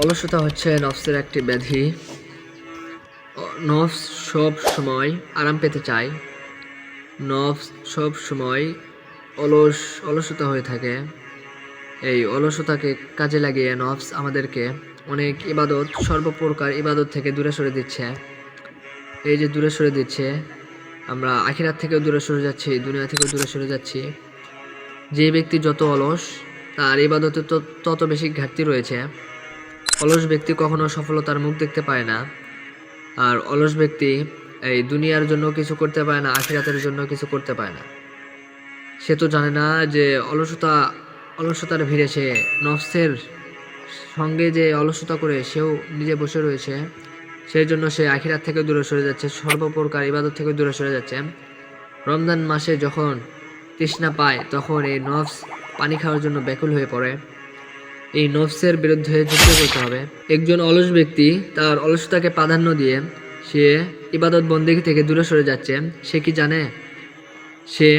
অলসতা হচ্ছে নফসের একটি ব্যাধি। নফস সব সময় আরাম পেতে চায়। নফস সব সময় অলসতা হয়ে থাকে। এই অলসতাকে কাজে লাগিয়ে নফস আমাদেরকে অনেক ইবাদত, সর্বপ্রকার ইবাদত থেকে দূরে সরে দিচ্ছে। এই যে দূরে সরে দিচ্ছে, আমরা আখিরাত থেকেও দূরে সরে যাচ্ছি, দুনিয়া থেকেও দূরে সরে যাচ্ছি। যে ব্যক্তি যত অলস, তার ইবাদতে তত বেশি ঘাটতি রয়েছে। অলস ব্যক্তি কখনো সফলতার মুখ দেখতে পায় না। আর অলস ব্যক্তি এই দুনিয়ার জন্য কিছু করতে পারে না, আখিরাতের জন্য কিছু করতে পারে না। সে তো জানে না যে অলসতার ভিড়ে সে নফসের সঙ্গে যে অলসতা করে সেও নিজে বসে রয়েছে। সেই জন্য সে আখিরাত থেকে দূরে সরে যাচ্ছে, সর্বপ্রকার ইবাদত থেকে দূরে সরে যাচ্ছে। রমজান মাসে যখন তৃষ্ণা পায়, তখন এই নফস পানি খাওয়ার জন্য ব্যাকুল হয়ে পড়ে। এই নফসের বিরুদ্ধে যুদ্ধ করতে হবে। একজন অলস ব্যক্তি তার অলসতাকে প্রাধান্য দিয়ে সে ইবাদত বন্দেগী থেকে দূরে সরে যাচ্ছে। সে কি জানে? সে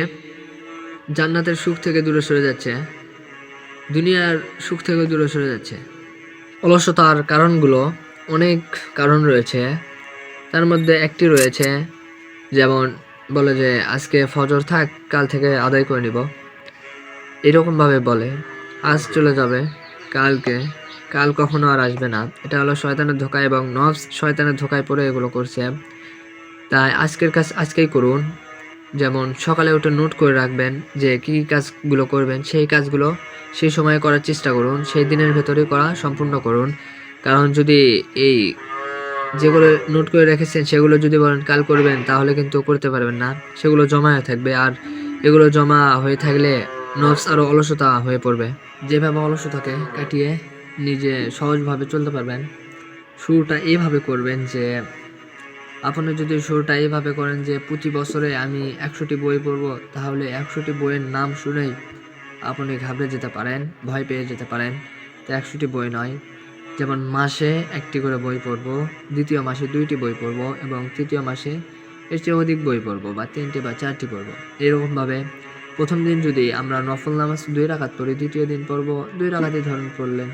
জান্নাতের সুখ থেকে দূরে সরে যাচ্ছে, দুনিয়ার সুখ থেকে দূরে সরে যাচ্ছে। অলসতার কারণগুলো অনেক কারণ রয়েছে। তার মধ্যে একটি রয়েছে, যেমন বলে যে আজকে ফজর থাক, কাল থেকে আদায় করে নিব, এরকমভাবে বলে। আজ চলে যাবে, কাল কখনো আর আসবে না। এটা হলো শয়তানের ধোঁকা, এবং নফস শয়তানের ধোঁকায় পড়ে এগুলো করছে। তাই আজকের কাজ আজকেই করুন। যেমন সকালে উঠে নোট করে রাখবেন যে কী কাজগুলো করবেন, সেই কাজগুলো সেই সময়ে করার চেষ্টা করুন, সেই দিনের ভেতরে করা সম্পূর্ণ করুন। কারণ যদি এই যেগুলো নোট করে রেখেছেন সেগুলো যদি বলেন কাল করবেন, তাহলে কিন্তু করতে পারবেন না, সেগুলো জমা হয়ে থাকবে। আর এগুলো জমা হয়ে থাকলে নফস আরও অলসতা হয়ে পড়বে। যেভাবে অলসতাকে কাটিয়ে নিজে সহজভাবে চলতে পারবেন, শুরুটা এইভাবে করবেন যে আপনি যদি শুরুটা এইভাবে করেন যে প্রতি বছরে আমি 100টি বই পড়ব, তাহলে 100টি বইয়ের নাম শুনেই আপনি ঘাবড়ে যেতে পারেন, ভয় পেয়ে যেতে পারেন। তো 100টি বই নয়, যেমন মাসে 1টি করে বই পড়ব, দ্বিতীয় মাসে 2টি বই পড়ব, এবং তৃতীয় মাসে এর চেয়ে অধিক বই পড়ব, বা 3টি বা 4টি পড়ব। এরকমভাবে প্রথম দিন যদি আমরা নফল নামাজ 2 রাকাত পড়ি, দ্বিতীয় দিন পড়ব 2 রাকাতই ধরুন পড়লেন,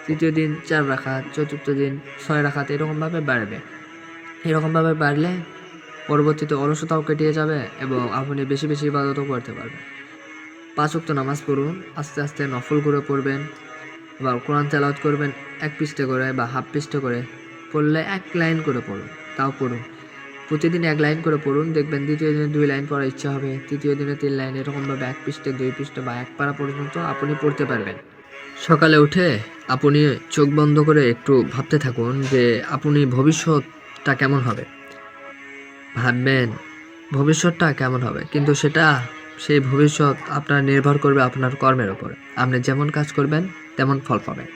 তৃতীয় দিন 4 রাকাত, চতুর্থ দিন 6 রাকাত, এরকমভাবে বাড়বে। এরকমভাবে বাড়লে পরবর্তীতে অলসতাও কেটে যাবে, এবং আপনি বেশি বেশি ইবাদতও করতে পারবেন। 5 ওয়াক্ত নামাজ পড়ুন, আস্তে আস্তে নফল করে পড়বেন, বা কোরআন তেলাওয়াত করবেন 1 পৃষ্ঠা করে বা হাফ পৃষ্ঠা করে। পড়লে 1 লাইন করে পড়ুন, তাও পড়ুন। প্রতিদিন 1 লাইন করে পড়ুন, দেখবেন দ্বিতীয় দিনে 2 লাইন পড়ার ইচ্ছা হবে, তৃতীয় দিনে 3 লাইন, এরকমভাবে 1 পৃষ্ঠা, 2 পৃষ্ঠা বা 1 পারা পর্যন্ত আপনি পড়তে পারবেন। সকালে উঠে আপনি চোখ বন্ধ করে একটু ভাবতে থাকুন যে আপনি ভবিষ্যৎটা কেমন হবে। ভাববেন ভবিষ্যৎটা কেমন হবে, কিন্তু সেই ভবিষ্যৎ আপনার নির্ভর করবে আপনার কর্মের উপর। আপনি যেমন কাজ করবেন তেমন ফল পাবেন।